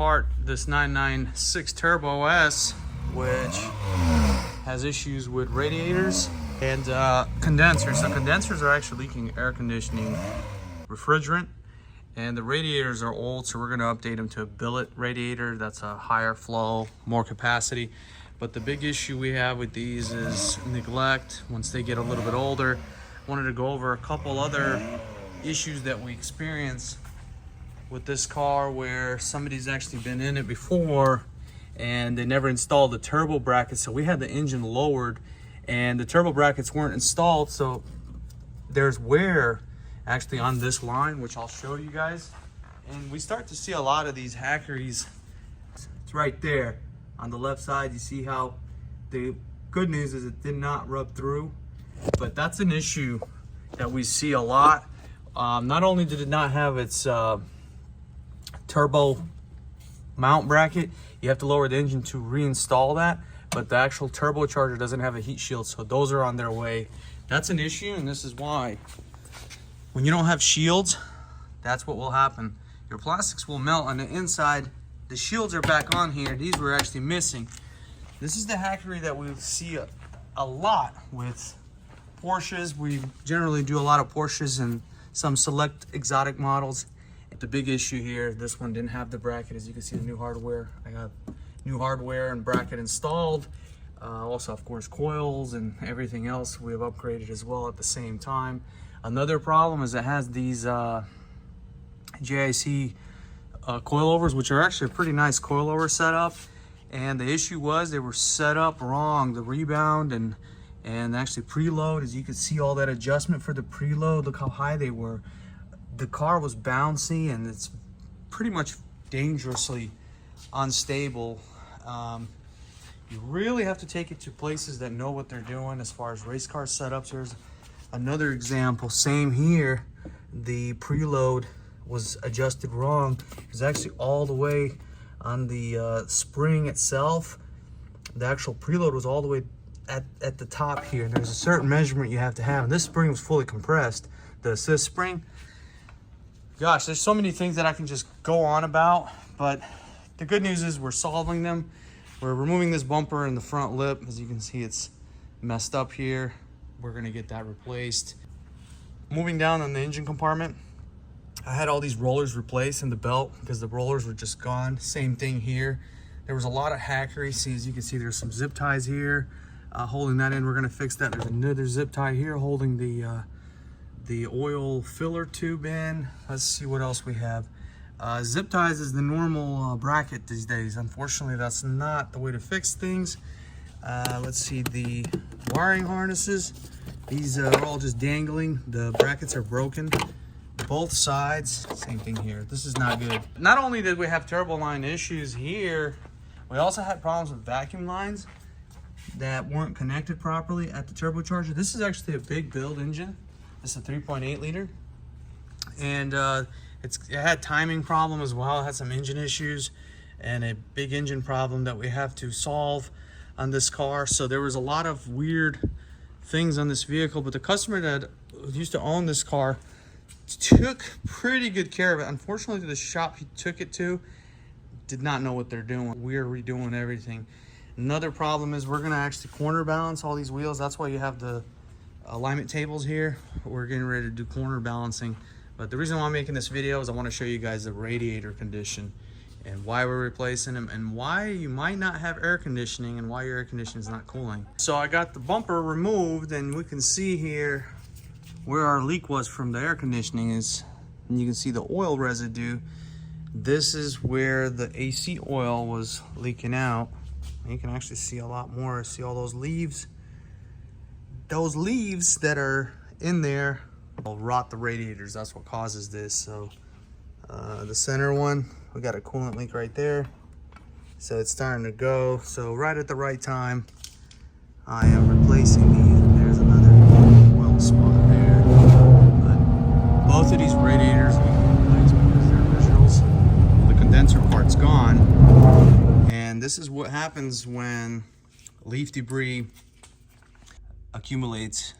apart this 996 Turbo S, which has issues with radiators and condensers. The condensers are actually leaking air conditioning refrigerant, and the radiators are old, so we're going to update them to a billet radiator. That's a higher flow, more capacity. But the big issue we have with these is neglect once they get a little bit older. I wanted to go over a couple other issues that we experience with this car where somebody's actually been in it before and they never installed the turbo brackets. So we had the engine lowered and the turbo brackets weren't installed, so there's wear actually on this line, which I'll show you guys. And we start to see a lot of these hackeries. It's right there on the left side. You see how the good news is it did not rub through, but that's an issue that we see a lot. Not only did it not have its turbo mount bracket, you have to lower the engine to reinstall that, but the actual turbocharger doesn't have a heat shield, so those are on their way. That's an issue, and this is why. When you don't have shields, that's what will happen. Your plastics will melt on the inside. The shields are back on here. These were actually missing. This is the hackery that we see a lot with Porsches. We generally do a lot of Porsches and some select exotic models. The big issue here, this one didn't have the bracket. As you can see, the new hardware. I got new hardware and bracket installed. Also, of course, coils and everything else we have upgraded as well at the same time. Another problem is it has these JIC coilovers, which are actually a pretty nice coilover setup. And the issue was they were set up wrong. The rebound and actually preload, as you can see, all that adjustment for the preload. Look how high they were. The car was bouncy and it's pretty much dangerously unstable. You really have to take it to places that know what they're doing as far as race car setups. Here's another example, same here. The preload was adjusted wrong. It was actually all the way on the spring itself. The actual preload was all the way at the top here. And there's a certain measurement you have to have. And this spring was fully compressed, the assist spring. Gosh, there's so many things that I can just go on about, but the good news is we're solving them. We're removing this bumper in the front lip. As you can see, it's messed up here. We're gonna get that replaced. Moving down on the engine compartment, I had all these rollers replaced in the belt because the rollers were just gone. Same thing here. There was a lot of hackery. See, as you can see, there's some zip ties here holding that in. We're gonna fix that. There's another zip tie here holding the oil filler tube in. Let's see what else we have. Zip ties is the normal bracket these days. Unfortunately, that's not the way to fix things. Let's see, the wiring harnesses. These are all just dangling. The brackets are broken. Both sides, same thing here. This is not good. Not only did we have turbo line issues here, we also had problems with vacuum lines that weren't connected properly at the turbocharger. This is actually a big build engine. This is a 3.8 liter, and it had timing problem as well. It had some engine issues and a big engine problem that we have to solve on this car. So there was a lot of weird things on this vehicle, but the customer that used to own this car took pretty good care of it. Unfortunately, the shop he took it to did not know what they're doing. We're redoing everything. Another problem is we're gonna actually corner balance all these wheels. That's why you have the alignment tables here. We're getting ready to do corner balancing, but the reason why I'm making this video is I want to show you guys the radiator condition and why we're replacing them and why you might not have air conditioning and why your air conditioning is not cooling. So I got the bumper removed and we can see here where our leak was from the air conditioning is, and you can see the oil residue. This is where the AC oil was leaking out. And you can actually see a lot more. See all those leaves? Those leaves that are in there will rot the radiators. That's what causes this. So the center one, we got a coolant leak right there. So it's starting to go. So right at the right time, I am replacing these. There's another oil spot there. But both of these radiators we can replace because they're originals. The condenser part's gone. And this is what happens when leaf debris accumulates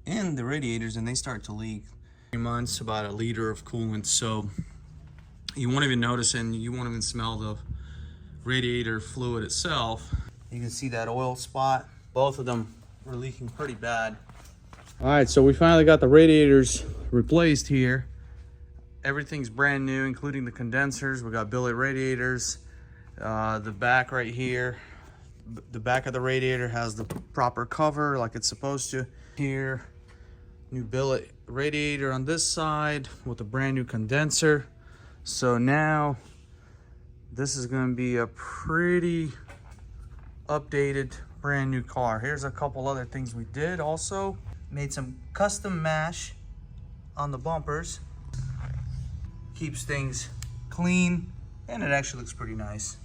in the radiators and they start to leak. 3 months, about 1 liter of coolant. So You won't even notice, and you won't even smell the radiator fluid itself. You can see that oil spot. Both of them were leaking pretty bad. All right, so we finally got the radiators replaced here. Everything's brand new, including the condensers. We got billet radiators. The back right here, the back of the radiator has the proper cover like it's supposed to. Here, new billet radiator on this side with a brand new condenser. So now this is going to be a pretty updated brand new car. Here's a couple other things we did also. Made some custom mash on the bumpers. Keeps things clean, and it actually looks pretty nice.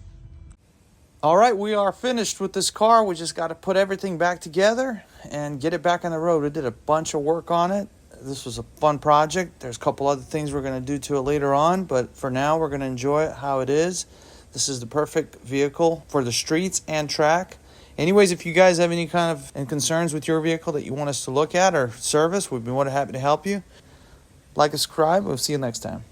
All right, we are finished with this car. We just got to put everything back together and get it back on the road. We did a bunch of work on it. This was a fun project. There's a couple other things we're going to do to it later on, but for now we're going to enjoy it how it is. This is the perfect vehicle for the streets and track. Anyways, if you guys have any kind of concerns with your vehicle that you want us to look at or service, we'd be more than happy to help you. Like and subscribe. We'll see you next time.